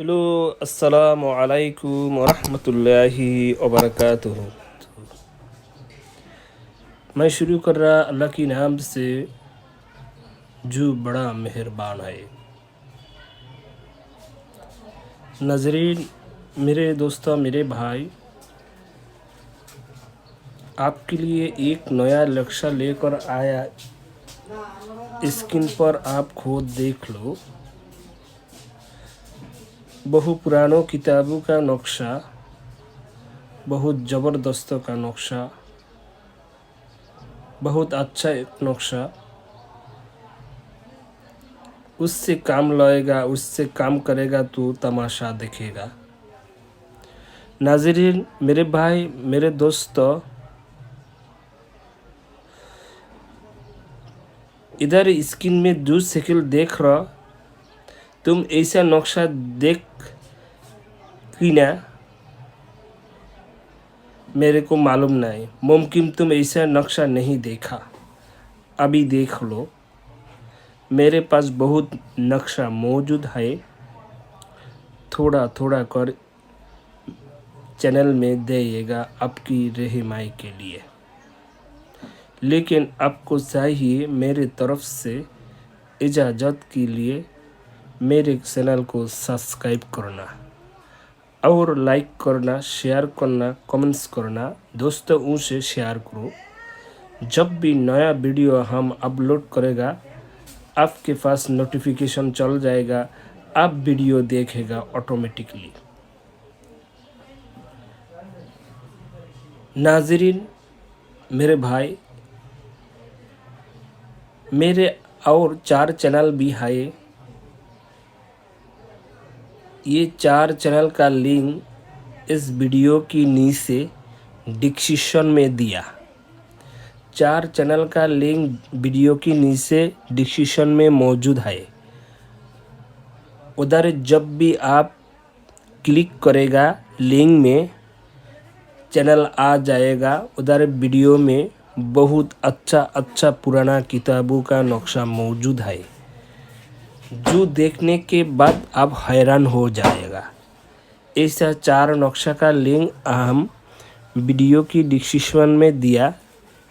Hello, अस्सलाम वालेकुम वरहमतुल्लाहि वबरकातुहू। मैं शुरू कर रहा अल्लाह की नाम से जो बड़ा मेहरबान है। नाज़रीन, मेरे दोस्तों, मेरे भाई, आपके लिए एक नया लक्ष्य लेकर आया। स्क्रीन पर आप खुद देख लो। बहु पुरानों किताबों का नक्शा, बहुत ज़बरदस्त का नक्शा, बहुत अच्छा एक नक्शा। उससे काम लाएगा, उससे काम करेगा तो तमाशा देखेगा। नाज़रीन, मेरे भाई, मेरे दोस्तों, इधर स्क्रीन में जो शक्ल देख रहा, तुम ऐसा नक्शा देख कि ना, मेरे को मालूम नहीं। मुमकिन तुम ऐसा नक्शा नहीं देखा। अभी देख लो। मेरे पास बहुत नक्शा मौजूद है। थोड़ा थोड़ा कर चैनल में देगा आपकी रहनुमाई के लिए। लेकिन आपको चाहिए मेरे तरफ से इजाज़त के लिए मेरे चैनल को सब्सक्राइब करना और लाइक करना, शेयर करना, कमेंट्स करना। दोस्तों से शेयर करो। जब भी नया वीडियो हम अपलोड करेगा, आपके पास नोटिफिकेशन चल जाएगा। आप वीडियो देखेगा ऑटोमेटिकली। नाज़रीन, मेरे भाई, मेरे और 4 चैनल भी है। ये 4 चैनल का लिंक इस वीडियो की नीचे डिस्क्रिप्शन में दिया। 4 चैनल का लिंक वीडियो की नीचे डिस्क्रिप्शन में मौजूद है। उधर जब भी आप क्लिक करेगा, लिंक में चैनल आ जाएगा। उधर वीडियो में बहुत अच्छा अच्छा पुराना किताबों का नक्शा मौजूद है, जो देखने के बाद आप हैरान हो जाएगा। ऐसा 4 नक्शा का लिंक हम वीडियो की डिस्क्रिप्शन में दिया।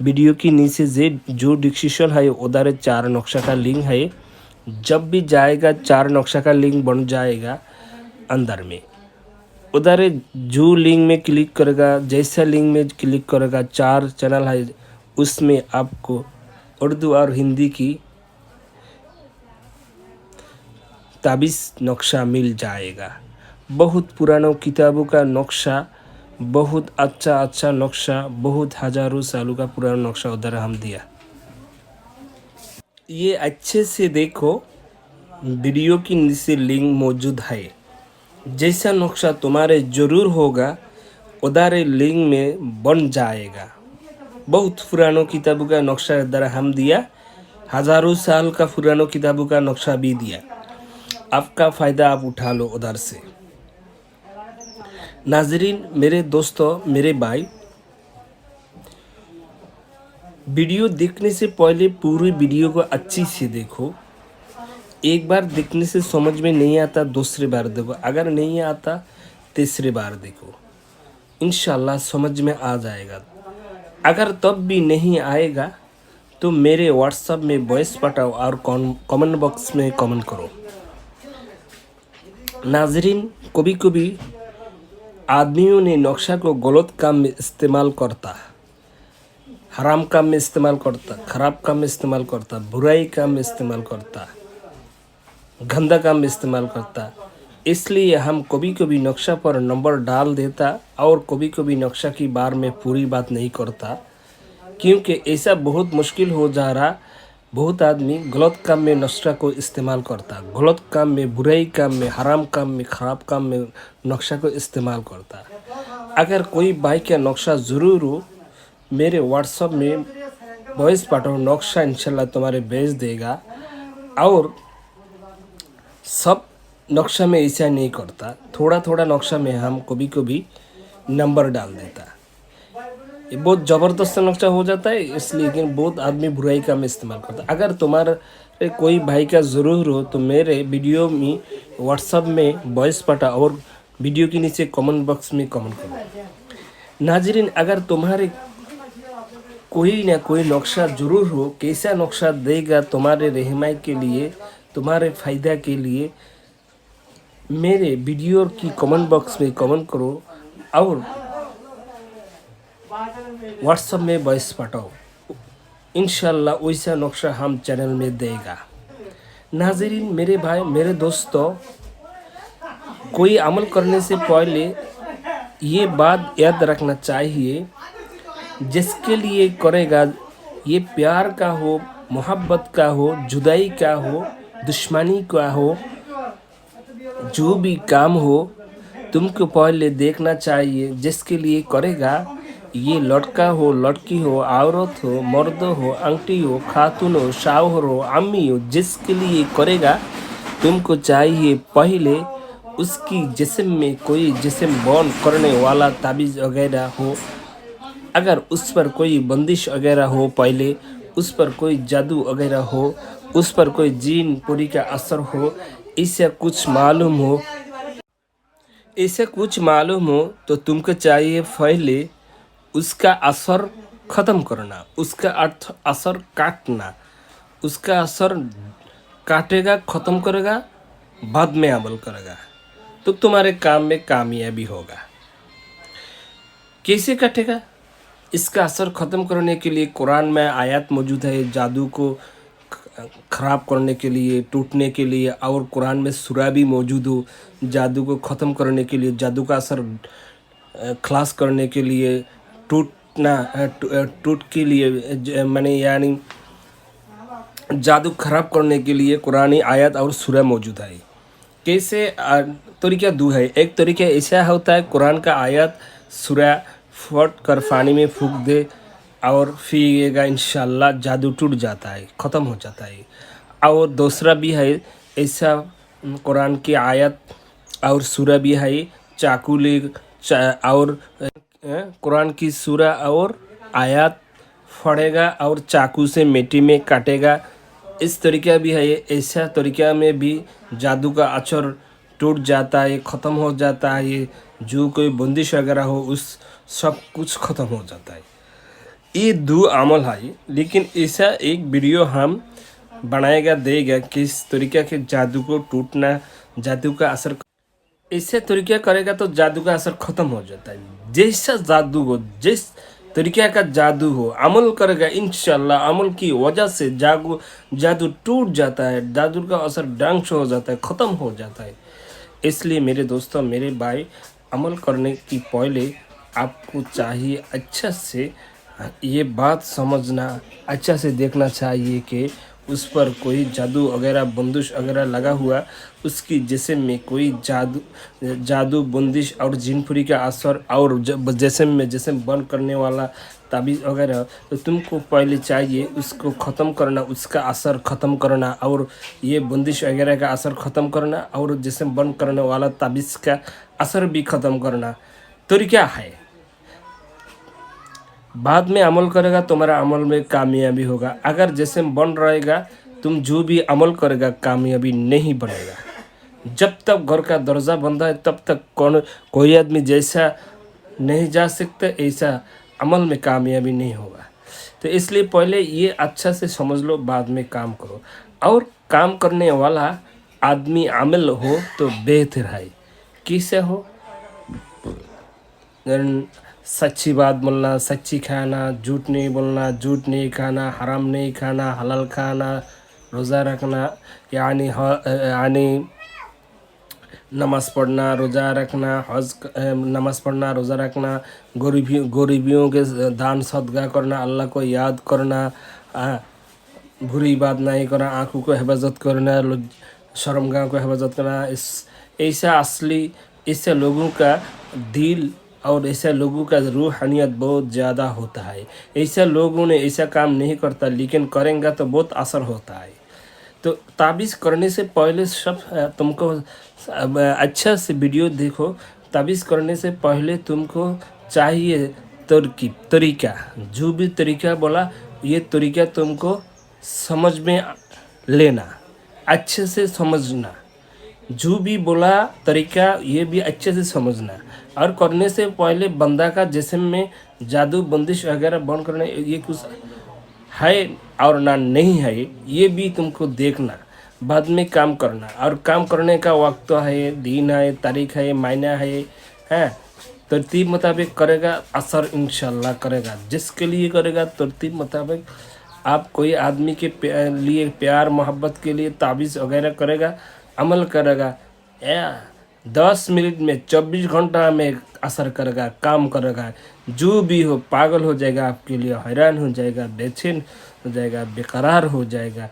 वीडियो की नीचे जो डिस्क्रिप्शन है, उधर 4 नक्शा का लिंक है। जब भी जाएगा 4 नक्शा का लिंक बन जाएगा अंदर में। उधर जो लिंक में क्लिक करेगा, जैसा लिंक में क्लिक करेगा, 4 चैनल है, उसमें आपको उर्दू और हिंदी की ताबीज़ नक्शा मिल जाएगा। बहुत पुरानों किताबों का नक्शा, बहुत अच्छा अच्छा नक्शा, बहुत हज़ारों सालों का पुराना नक्शा उधर हम दिया। ये अच्छे से देखो, वीडियो की नीचे लिंक मौजूद है। जैसा नक्शा तुम्हारे ज़रूर होगा, उधर लिंक में बन जाएगा। बहुत पुरानों किताबों का नक्शा इधर हम दिया। हज़ारों साल का पुरानों किताबों का नक्शा भी दिया। आपका फ़ायदा आप उठा लो उधर से। नाज़रीन, मेरे दोस्तों, मेरे भाई, वीडियो देखने से पहले पूरी वीडियो को अच्छी से देखो। एक बार देखने से समझ में नहीं आता, दूसरी बार देखो। अगर नहीं आता, तीसरी बार देखो। इंशाल्लाह समझ में आ जाएगा। अगर तब भी नहीं आएगा तो मेरे व्हाट्सएप में वॉइस पठाओ और कमेंट बॉक्स में कमेंट करो। नाज़रीन, कभी कभी आदमियों ने नक्शा को गलत काम में इस्तेमाल करता, हराम काम में इस्तेमाल करता, ख़राब काम में इस्तेमाल करता, बुराई काम में इस्तेमाल करता, गंदा काम में इस्तेमाल करता। इसलिए हम कभी कभी नक्शा पर नंबर डाल देता और कभी कभी नक्शा की बार में पूरी बात नहीं करता, क्योंकि ऐसा बहुत मुश्किल हो जा रहा। बहुत आदमी गलत काम में नक्शा को इस्तेमाल करता, गलत काम में, बुराई काम में, हराम काम में, ख़राब काम में नक्शा को इस्तेमाल करता। अगर कोई भाई का नक्शा ज़रूर हो, मेरे व्हाट्सएप में वॉइस पाठो, नक्शा इंशाल्लाह तुम्हारे भेज देगा। और सब नक्शा में ऐसा नहीं करता, थोड़ा थोड़ा नक्शा में हम कभी कभी नंबर डाल देता। ये बहुत ज़बरदस्त नक्शा हो जाता है, इसलिए लेकिन बहुत आदमी बुराई का में इस्तेमाल करता है। अगर तुम्हारे कोई भाई का ज़रूर हो तो मेरे वीडियो में व्हाट्सअप में वॉइस पटा और वीडियो के नीचे कमेंट बॉक्स में कमेंट करो। नाजरीन, अगर तुम्हारे कोई ना कोई नक्शा जरूर हो, कैसा नक्शा देगा तुम्हारे रहनुमाई के लिए, तुम्हारे फ़ायदा के लिए, मेरे वीडियो की कमेंट बॉक्स में कमेंट करो और व्हाट्सएप में वॉइस पाठाओ। इंशाल्लाह वैसा नक्शा हम चैनल में देगा। नाजरीन, मेरे भाई मेरे दोस्तों, कोई अमल करने से पहले ये बात याद रखना चाहिए, जिसके लिए करेगा ये प्यार का हो, मोहब्बत का हो, जुदाई का हो, दुश्मनी का हो, जो भी काम हो तुमको पहले देखना चाहिए। जिसके लिए करेगा, ये लड़का हो, लड़की हो, औरत हो, मर्द हो, आंटी हो, खातून हो, शाहर हो, अम्मी हो, जिसके लिए करेगा तुमको चाहिए पहले उसकी जिस्म में कोई जिस्म बर्न करने वाला ताबीज़ वगैरह हो। अगर उस पर कोई बंदिश वगैरह हो, पहले उस पर कोई जादू वगैरह हो, उस पर कोई जीन पूरी का असर हो, इससे कुछ मालूम हो, इसे कुछ मालूम हो तो तुमको चाहिए पहले उसका असर ख़त्म करना, उसका अर्थ असर काटना। उसका असर काटेगा, ख़त्म करेगा, बाद में अमल करेगा तो तुम्हारे काम में कामयाबी होगा। कैसे काटेगा? इसका असर ख़त्म करने के लिए कुरान में आयत मौजूद है, जादू को ख़राब करने के लिए, टूटने के लिए, और कुरान में सूरा भी मौजूद हो जादू को ख़त्म करने के लिए, जादू का असर खलास करने के लिए, टूट के लिए माने यानी जादू ख़राब करने के लिए कुरानी आयत और सूरा मौजूद है। कैसे तरीका दो है। एक तरीका ऐसा होता है, कुरान का आयत सूरा फट कर पानी में फूंक दे और फिर इंशाल्लाह जादू टूट जाता है, ख़त्म हो जाता है। और दूसरा भी है ऐसा, कुरान की आयत और सूरा भी है, चाकू ले और कुरान की सूरा और आयत फड़ेगा और चाकू से मिट्टी में काटेगा। इस तरीका भी है। ऐसा तरीका में भी जादू का असर टूट जाता है, ख़त्म हो जाता है। जो कोई बंदिश वगैरह हो उस सब कुछ ख़त्म हो जाता है। ये दो अमल है, लेकिन ऐसा एक वीडियो हम बनाएगा देगा किस तरीके के जादू को टूटना, जादू का असर ऐसे तरीका करेगा तो जादू का असर ख़त्म हो जाता है। जैसा जादू हो, जिस तरीके का जादू हो, अमल करेगा इंशाल्लाह अमल की वजह से जादू टूट जाता है, जादू का असर डांस हो जाता है, ख़त्म हो जाता है। इसलिए मेरे दोस्तों, मेरे भाई, अमल करने की पहले आपको चाहिए अच्छा से ये बात समझना, अच्छा से देखना चाहिए कि उस पर कोई जादू वगैरह बंदिश वगैरह लगा हुआ, उसकी जिस्म में कोई जादू बंदिश और जिनपुरी का असर और जिस्म में जिस्म बंद करने वाला ताबीज़ वगैरह, तो तुमको पहले चाहिए उसको ख़त्म करना, उसका असर ख़त्म करना और ये बंदिश वगैरह का असर ख़त्म करना और जिस्म बंद करने वाला ताबीज़ का असर भी ख़त्म करना। तरीका है। बाद में अमल करेगा, तुम्हारा अमल में कामयाबी होगा। अगर जैसे बन रहेगा, तुम जो भी अमल करेगा कामयाबी नहीं बनेगा। जब तक घर का दरवाज़ा बंद है तब तक कोई आदमी जैसा नहीं जा सकता, ऐसा अमल में कामयाबी नहीं होगा। तो इसलिए पहले ये अच्छा से समझ लो, बाद में काम करो। और काम करने वाला आदमी आमिल हो तो बेहतर है। किससे हो? सच्ची बात बोलना, सच्ची खाना, झूठ नहीं बोलना, झूठ नहीं खाना, हराम नहीं खाना, हलाल खाना, रोज़ा रखना, यानी नमाज़ पढ़ना, रोज़ा रखना, नमाज़ पढ़ना, रोज़ा रखना, गरीबियों के दान सदका करना, अल्लाह को याद करना, बुरी बात नहीं करना, आँखों को हिफाजत करना, शर्मगाह को हिफाजत करना। ऐसा असली इससे लोगों का दिल और ऐसे लोगों का रूहानियत बहुत ज़्यादा होता है। ऐसे लोगों ने ऐसा काम नहीं करता, लेकिन करेंगे तो बहुत असर होता है। तो ताबीज़ करने से पहले सब तुमको अच्छा से वीडियो देखो। ताबीज़ करने से पहले तुमको चाहिए तरकीब तरीका, जो भी तरीका बोला ये तरीका तुमको समझ में लेना, अच्छे से समझना। जो भी बोला तरीका ये भी अच्छे से समझना। और करने से पहले बंदा का जिस्म में जादू बंदिश वगैरह बंद करना, ये कुछ है और ना नहीं है, ये भी तुमको देखना, बाद में काम करना। और काम करने का वक्त तो है, दिन है, तारीख है, महीना है। तरतीब मुताबिक करेगा, असर इंशाल्लाह करेगा। जिसके लिए करेगा तरतीब मुताबिक, आप कोई आदमी के लिए प्यार मोहब्बत के लिए ताबीज़ वगैरह करेगा, अमल करेगा, 10 मिनट में 24 घंटा में असर करेगा, काम करेगा। जो भी हो पागल हो जाएगा, आपके लिए हैरान हो जाएगा, बेचैन हो जाएगा, बेकरार हो जाएगा।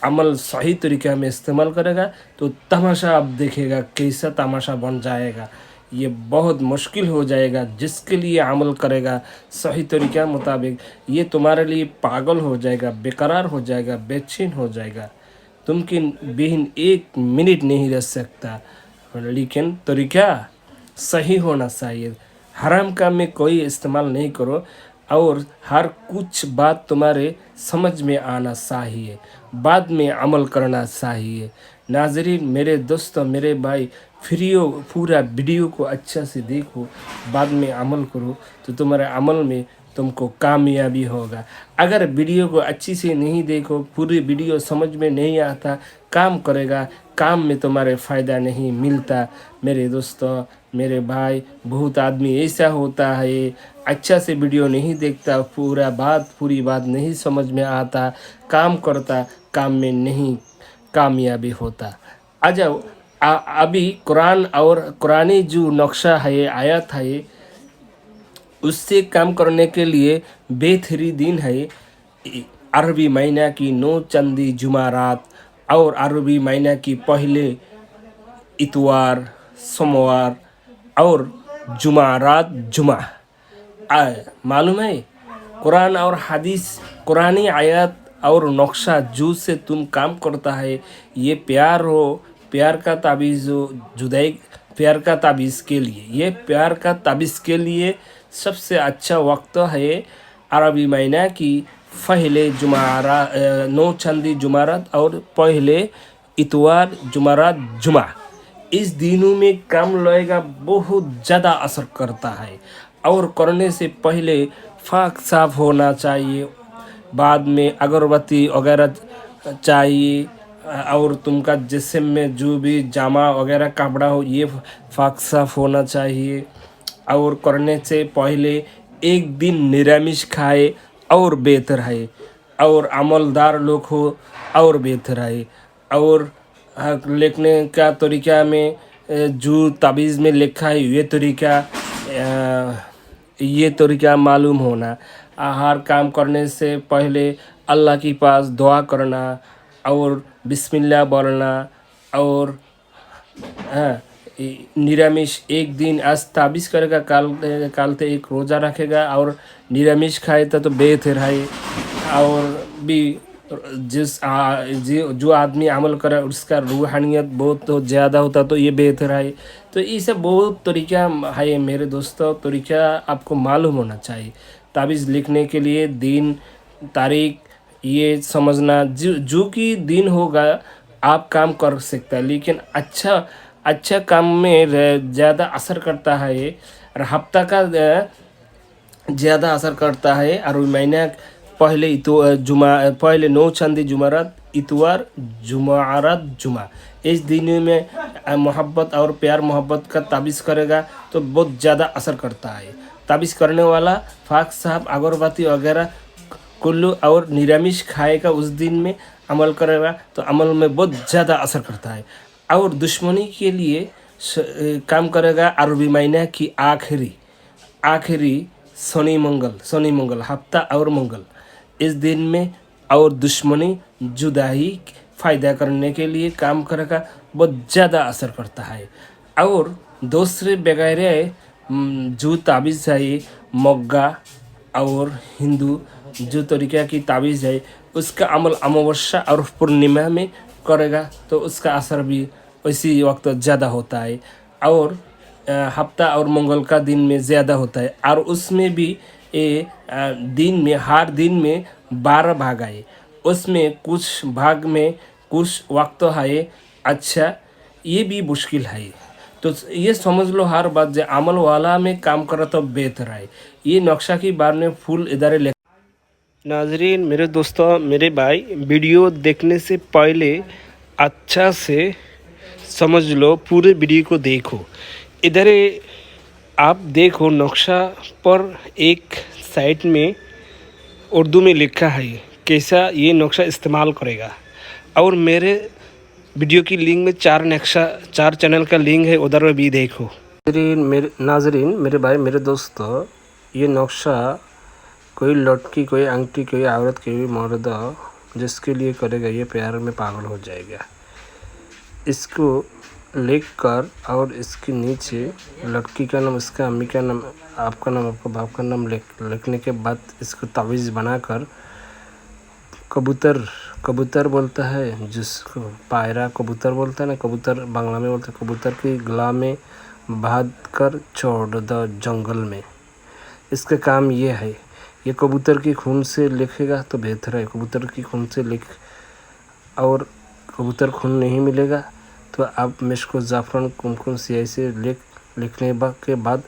अमल सही तरीक़े में इस्तेमाल करेगा तो तमाशा आप देखेगा, कैसा तमाशा बन जाएगा। ये बहुत मुश्किल हो जाएगा। जिसके लिए अमल करेगा सही तरीक़ा मुताबिक, ये तुम्हारे लिए पागल हो जाएगा, बेकरार हो जाएगा, बेचैन हो जाएगा, तुमकिन बिन 1 मिनट नहीं रह सकता। लेकिन तरीक़ा सही होना चाहिए। हराम काम में कोई इस्तेमाल नहीं करो, और हर कुछ बात तुम्हारे समझ में आना चाहिए, बाद में अमल करना चाहिए। नाज़रीन, मेरे दोस्तों, मेरे भाई, पूरा वीडियो को अच्छा से देखो, बाद में अमल करो तो तुम्हारे अमल में तुमको कामयाबी होगा। अगर वीडियो को अच्छी से नहीं देखो, पूरी वीडियो समझ में नहीं आता, काम करेगा, काम में तुम्हारे फ़ायदा नहीं मिलता। मेरे दोस्तों, मेरे भाई, बहुत आदमी ऐसा होता है, अच्छा से वीडियो नहीं देखता, पूरी बात नहीं समझ में आता, काम करता, काम में नहीं कामयाबी होता। आ जाओ, अभी कुरान और कुरानी जो नक्शा है, आयत है, उससे काम करने के लिए बेहतरीन है। अरबी महीना की 9 चंदी जुमारात और अरबी महीना की पहले इतवार, सोमवार और जुमारात जुमा। मालूम है, कुरान और हदीस, कुरानी आयत और नक्शा जो से तुम काम करता है, ये प्यार हो, प्यार का ताबीज़ हो, जुदाई प्यार का ताबीज़ के लिए, ये प्यार का ताबीज़ के लिए सबसे अच्छा वक्त है अरबी महीना की पहले 9 चंदी जुमारात और पहले इतवार, जुमारात, जुमा। इस दिनों में काम लगेगा, बहुत ज़्यादा असर करता है। और करने से पहले फाक साफ होना चाहिए, बाद में अगरबत्ती वगैरह चाहिए, और तुमका जिस्म में जो भी जामा वगैरह कपड़ा हो, ये फाक साफ होना चाहिए। और करने से पहले एक दिन निरामिष खाए और बेहतर है, और अमलदार लोग हो और बेहतर है। और लिखने का तरीका में जो ताबीज़ में लिखा है, ये तरीका मालूम होना। हर काम करने से पहले अल्लाह के पास दुआ करना और बिस्मिल्लाह बोलना, और निरामिष एक दिन आज ताबीज़ करेगा, काल ते एक रोज़ा रखेगा और निरामिष खाए तो बेहतर है। और भी जो आदमी अमल करे उसका रूहानियत बहुत ज़्यादा होता, तो ये बेहतर है। तो ये सब बहुत तरीका है मेरे दोस्तों, तरीका आपको मालूम होना चाहिए। ताबीज़ लिखने के लिए दिन, तारीख ये समझना, जो कि दिन होगा आप काम कर सकता है। लेकिन अच्छा काम में ज़्यादा असर करता है, और हफ्ता का ज़्यादा असर करता है। और महीना पहले पहले 9 चंदी जुमारात, इतवार, जुमारात, जुमा। इस दिन में मोहब्बत और प्यार मोहब्बत का ताबीज़ करेगा तो बहुत ज़्यादा असर करता है। ताबीज़ करने वाला फाक साहब अगरबत्ती वगैरह कुल्लू और निरामिष खाएगा, उस दिन में अमल करेगा तो अमल में बहुत ज़्यादा असर करता है। और दुश्मनी के लिए काम करेगा अरबी महीना की आखिरी शनि मंगल हफ्ता और मंगल, इस दिन में। और दुश्मनी जुदाई फ़ायदा करने के लिए काम करेगा, बहुत ज़्यादा असर करता है। और दूसरे वगैरह जो ताबीज़ है, मग्गा और हिंदू जो तरीक़ा की ताबीज़ है, उसका अमल अमावस्या और पूर्णिमा में करेगा तो उसका असर भी उसी वक्त ज़्यादा होता है। और हफ्ता और मंगल का दिन में ज़्यादा होता है। और उसमें भी दिन में हर दिन में 12 भाग आए, उसमें कुछ भाग में कुछ वक्त है अच्छा, ये भी मुश्किल है। तो ये समझ लो हर बात जो अमल वाला में काम करा तो बेहतर है। ये नक्शा के बारे में फुल इधर नाजरीन, मेरे दोस्तों, मेरे भाई, वीडियो देखने से पहले अच्छा से समझ लो, पूरे वीडियो को देखो। इधर आप देखो नक्शा पर एक साइड में उर्दू में लिखा है कैसा ये नक्शा इस्तेमाल करेगा। और मेरे वीडियो की लिंक में 4 चैनल का लिंक है, उधर भी देखो। नाजरीन, मेरे भाई, मेरे दोस्तों, ये नक्शा कोई लड़की, कोई अंगठी, कोई औरत, कोई मर्द जिसके लिए करेगा ये प्यार में पागल हो जाएगा। इसको लिख कर और इसके नीचे लड़की का नाम, इसका अम्मी का नाम, आपका नाम, आपका बाप का नाम लिखने के बाद इसको तावीज़ बनाकर कबूतर बोलता है जिसको पायरा कबूतर बोलता है ना, कबूतर बांग्ला में बोलते हैं, कबूतर की गला में बांध कर छोड़ दो जंगल में। इसका काम ये है, ये कबूतर की खून से लिखेगा तो बेहतर है। कबूतर की खून से लिख, और कबूतर खून नहीं मिलेगा तो आप मिश्क, ज़ाफ़रान, कुमकुम, स्याही से लिखने के बाद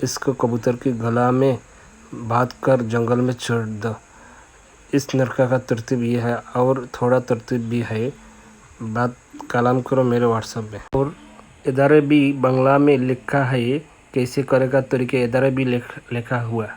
इसको कबूतर की गला में बांध कर जंगल में छोड़ दो। इस नरका का तरतीब ये है, और थोड़ा तरतीब भी है, बात कलाम करो मेरे व्हाट्सएप में। और इधर भी बांग्ला में लिखा है कैसे करेगा तरीके, इधर भी लिखा हुआ।